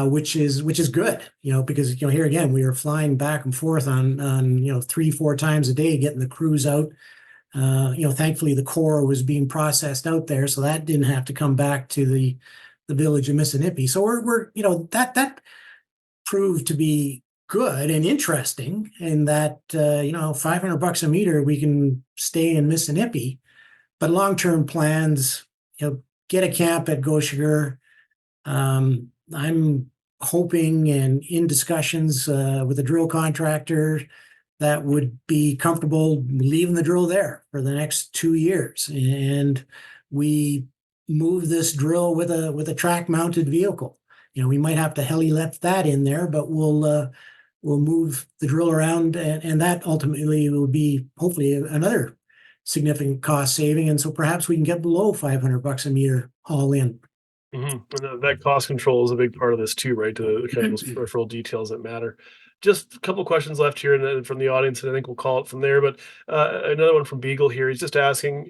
which is good, because here again we are flying back and forth on 3-4 times a day getting the crews out. Thankfully the core was being processed out there, so that didn't have to come back to the village of Missinippi. So we're that proved to be good and interesting in that $500 a meter we can stay in Missinippi, but long-term plans, get a camp at Gochager. I'm hoping and in discussions with a drill contractor that would be comfortable leaving the drill there for the next 2 years, and we move this drill with a track mounted vehicle. We might have to heli lift that in there, but we'll move the drill around, and that ultimately will be hopefully another significant cost saving. And so perhaps we can get below $500 a meter all in. Mm-hmm. And that cost control is a big part of this too, right? The kind of those peripheral details that matter. Just a couple questions left here, and then from the audience, and I think we'll call it from there. But another one from Beagle here. He's just asking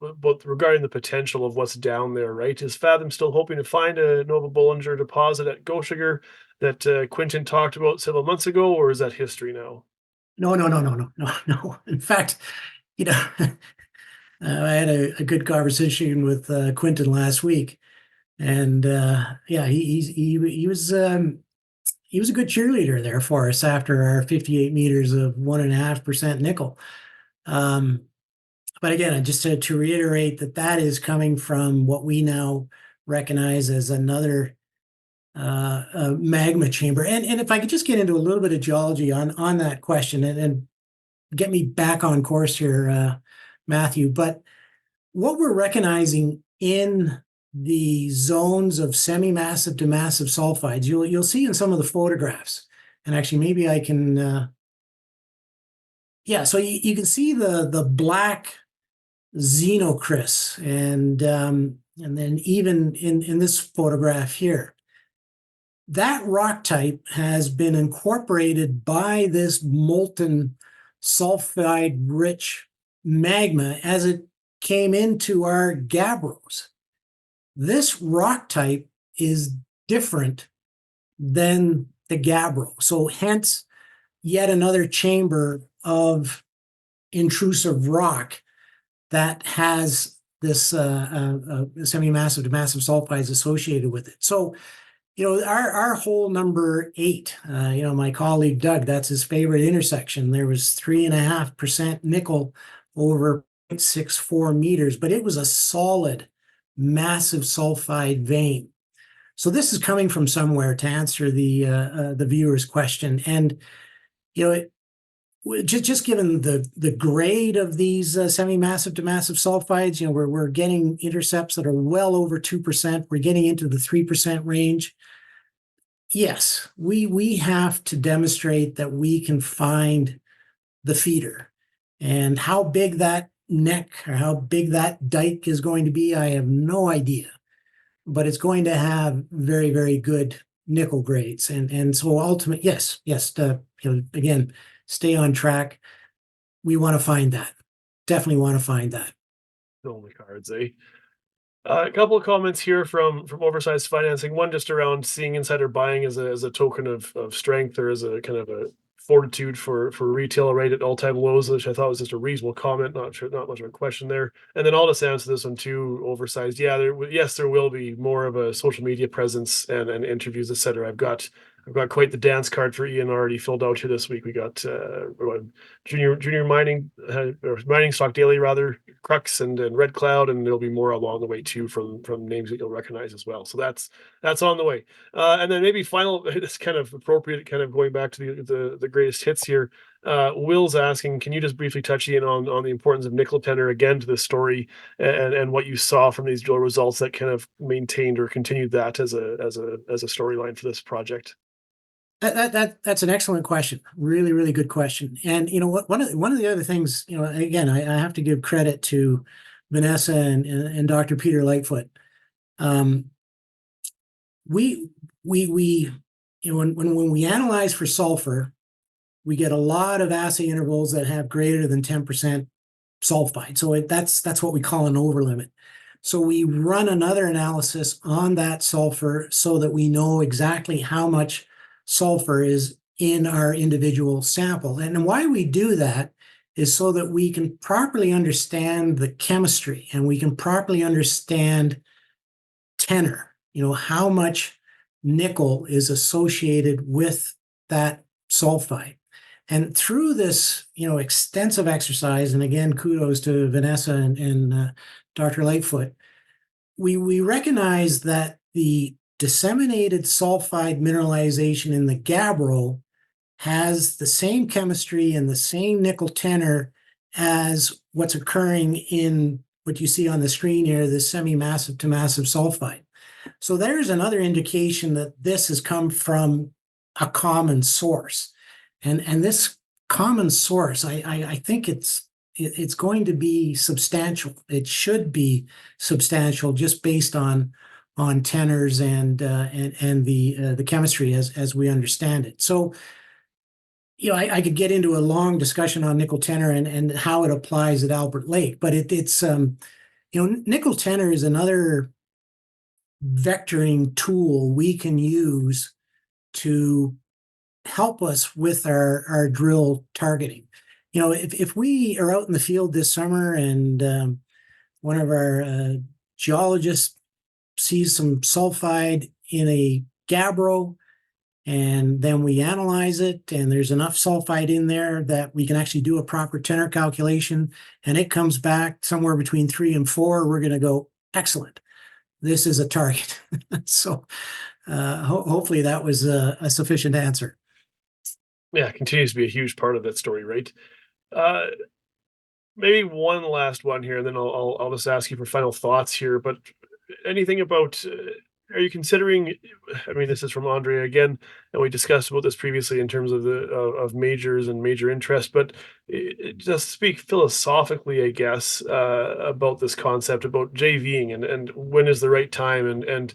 about regarding the potential of what's down there, right? Is Fathom still hoping to find a Nova Bollinger deposit at Gochager that Quinton talked about several months ago, or is that history now? No, no, no, no, no, no, no. In fact, I had a good conversation with Quinton last week, and yeah, he was a good cheerleader there for us after our 58 meters of 1.5% nickel. But again, just to reiterate that is coming from what we now recognize as another magma chamber. And if I could just get into a little bit of geology on that question and get me back on course here, Matthew. But what we're recognizing in the zones of semi-massive to massive sulfides, you'll see in some of the photographs, and actually maybe I can, so you can see the black xenocrysts, and then even in this photograph here, that rock type has been incorporated by this molten sulfide-rich magma as it came into our gabbros. This rock type is different than the gabbro. So hence, yet another chamber of intrusive rock that has this semi-massive to massive sulfides associated with it. So Our hole number 8, my colleague Doug, that's his favorite intersection. There was 3.5% nickel over 0.64 meters, but it was a solid, massive sulfide vein. So this is coming from somewhere, to answer the viewer's question. And, just given the grade of these semi-massive to massive sulfides, we're getting intercepts that are well over 2%. We're getting into the 3% range. Yes, we have to demonstrate that we can find the feeder. And how big that neck or how big that dike is going to be, I have no idea. But it's going to have very, very good nickel grades. And so ultimately, yes, again, stay on track. We want to find that. Definitely want to find that. Only cards, eh? A couple of comments here from oversized financing. One just around seeing insider buying as a token of strength, or as a kind of a fortitude for retail right at all-time lows, which I thought was just a reasonable comment. Not sure, not much of a question there. And then I'll just answer this one too. Oversized, yeah. Yes, there will be more of a social media presence and interviews, etc. I've got quite the dance card for Ian already filled out here this week. We got junior mining, or mining stock daily rather, Crux and Red Cloud, and there'll be more along the way too from names that you'll recognize as well. So that's on the way. And then maybe final, it's kind of appropriate, kind of going back to the greatest hits here. Will's asking, can you just briefly touch in on the importance of nickel tenor again to this story, and what you saw from these drill results that kind of maintained or continued that as a storyline for this project? That's an excellent question. Really, really good question. And what one of the other things, again, I have to give credit to Vanessa and Dr. Peter Lightfoot. We when we analyze for sulfur, we get a lot of assay intervals that have greater than 10% sulfide. So that's what we call an overlimit. So we run another analysis on that sulfur so that we know exactly how much sulfur is in our individual sample. And why we do that is so that we can properly understand the chemistry and we can properly understand tenor, how much nickel is associated with that sulfide. And through this, extensive exercise, and again, kudos to Vanessa and Dr. Lightfoot, we recognize that the disseminated sulfide mineralization in the gabbro has the same chemistry and the same nickel tenor as what's occurring in what you see on the screen here, the semi-massive to massive sulfide. So there's another indication that this has come from a common source. And this common source, I think it's going to be substantial. It should be substantial just based on tenors and the chemistry as we understand it. So, I could get into a long discussion on nickel tenor and how it applies at Albert Lake, but it's nickel tenor is another vectoring tool we can use to help us with our drill targeting. If we are out in the field this summer and one of our geologists sees some sulfide in a gabbro, and then we analyze it, and there's enough sulfide in there that we can actually do a proper tenor calculation, and it comes back somewhere between 3 and 4, we're going to go, excellent, this is a target. So hopefully that was a sufficient answer. Yeah, it continues to be a huge part of that story, right? Maybe one last one here, and then I'll just ask you for final thoughts here. But anything about, are you considering? I mean, this is from Andrea again, and we discussed about this previously in terms of of majors and major interest. But just speak philosophically, I guess, about this concept about JVing and when is the right time, and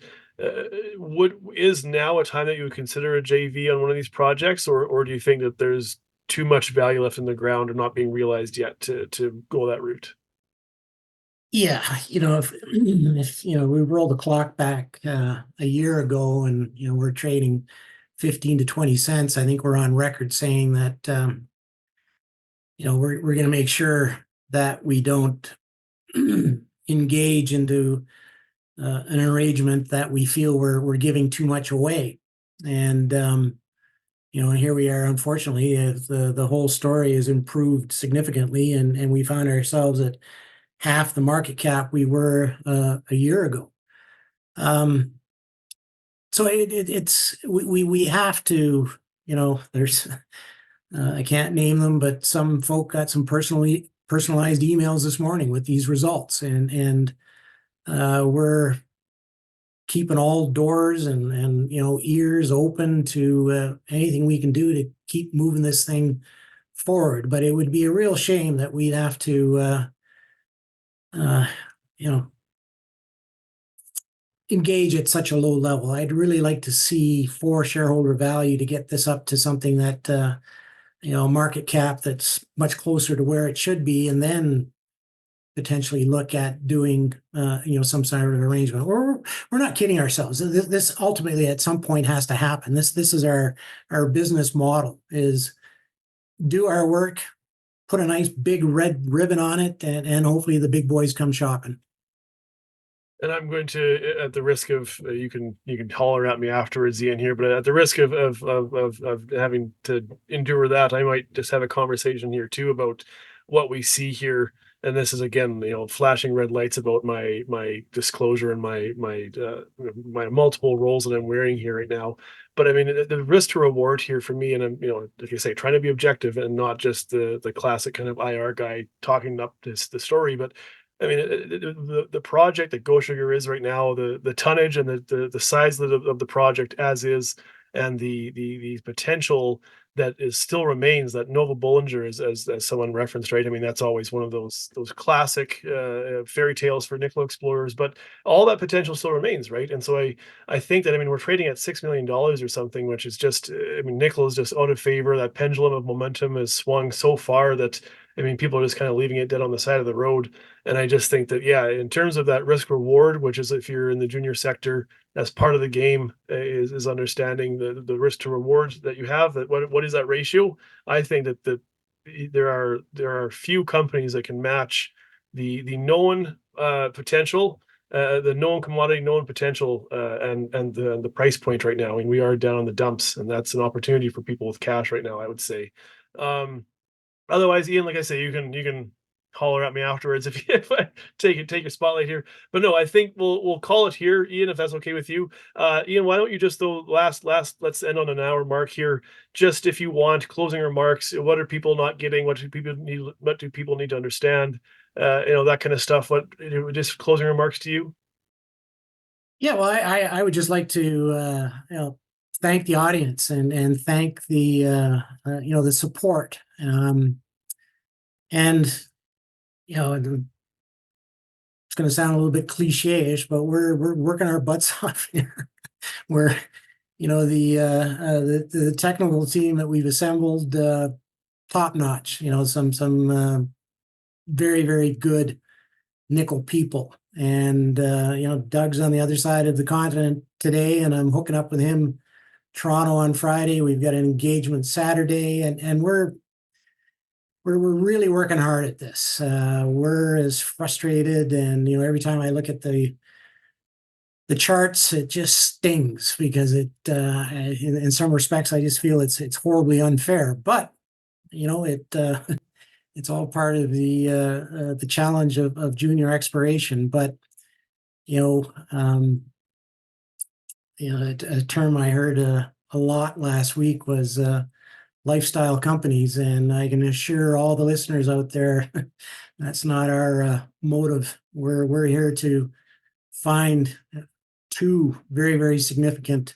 is now a time that you would consider a JV on one of these projects, or do you think that there's too much value left in the ground or not being realized yet to go that route? Yeah, if we roll the clock back a year ago, and we're trading 15 to 20 cents, I think we're on record saying that we're going to make sure that we don't engage into an arrangement that we feel we're giving too much away. And and here we are. Unfortunately, the whole story has improved significantly, and we found ourselves at half the market cap we were a year ago. So it's we have to, there's I can't name them, but some folk got some personalized emails this morning with these results, and we're keeping all doors and ears open to anything we can do to keep moving this thing forward. But it would be a real shame that we'd have to you know engage at such a low level. I'd really like to see for shareholder value to get this up to something that market cap that's much closer to where it should be, and then potentially look at doing some sort of arrangement. Or we're not kidding ourselves. This ultimately at some point has to happen. This is our business model: is do our work, put a nice big red ribbon on it, and hopefully the big boys come shopping. And I'm going to, at the risk of, you can holler at me afterwards, Ian, here, but at the risk of having to endure that, I might just have a conversation here too about what we see here. And this is again, flashing red lights about my disclosure and my multiple roles that I'm wearing here right now. But I mean, the risk to reward here for me, and I'm, like I say, trying to be objective and not just the classic kind of IR guy talking up the story, but I mean, the project that Gochager is right now, the tonnage and the size of the project as is, and the potential that is still remains, that Nova Bollinger is, as someone referenced, right? I mean, that's always one of those classic fairy tales for nickel explorers, but all that potential still remains, right? And so I think that, I mean, we're trading at $6 million or something, which is just, I mean, nickel is just out of favor. That pendulum of momentum has swung so far that, I mean, people are just kind of leaving it dead on the side of the road. And I just think that, yeah, in terms of that risk reward, which is if you're in the junior sector, that's part of the game, is understanding the risk to reward that you have. That what is that ratio? I think that there are few companies that can match the known potential, the known commodity, known potential, and the price point right now. I mean, we are down in the dumps, and that's an opportunity for people with cash right now, I would say. Otherwise, Ian, like I say, you can holler at me afterwards if I take your spotlight here. But no, I think we'll call it here, Ian, if that's okay with you. Ian, why don't you just, though, last let's end on an hour mark here. Just, if you want, closing remarks. What are people not getting? What do people need to understand? That kind of stuff. What, just closing remarks to you? Yeah, well, I would just like to thank the audience and thank the support. And it's going to sound a little bit cliche-ish, but we're working our butts off here. We're the technical team that we've assembled, top notch. Some very, very good nickel people. And Doug's on the other side of the continent today, and I'm hooking up with him Toronto on Friday. We've got an engagement Saturday, and we're really working hard at this. We're as frustrated, and every time I look at the charts, it just stings because in some respects I just feel it's horribly unfair. But it's all part of the challenge of junior exploration. But a term I heard a lot last week was lifestyle companies, and I can assure all the listeners out there that's not our motive. We're here to find two very, very significant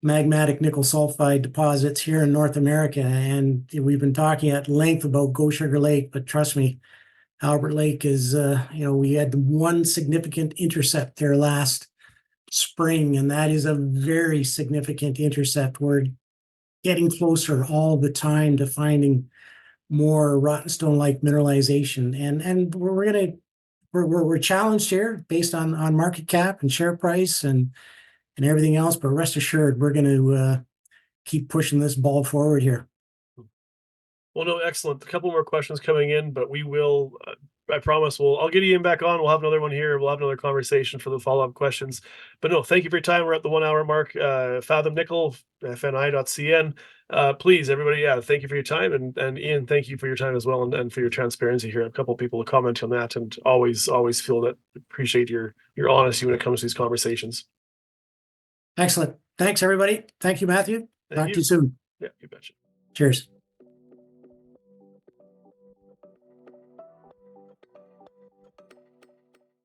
magmatic nickel sulfide deposits here in North America, and we've been talking at length about Gochager Lake, but trust me, Albert Lake is we had one significant intercept there last spring, and that is a very significant intercept. We're getting closer all the time to finding more rottenstone-like mineralization, and we're challenged here based on market cap and share price and everything else. But rest assured, we're going to keep pushing this ball forward here. Well, no, excellent. A couple more questions coming in, but we will I promise I'll get Ian back on. We'll have another one here. We'll have another conversation for the follow-up questions. But no, thank you for your time. We're at the 1 hour mark. Fathom Nickel, FNI.CN. Please, everybody, thank you for your time. And Ian, thank you for your time as well, and for your transparency here. A couple of people comment on that, and always feel that appreciate your honesty when it comes to these conversations. Excellent. Thanks, everybody. Thank you, Matthew. Talk to you soon. Yeah, you betcha. Cheers.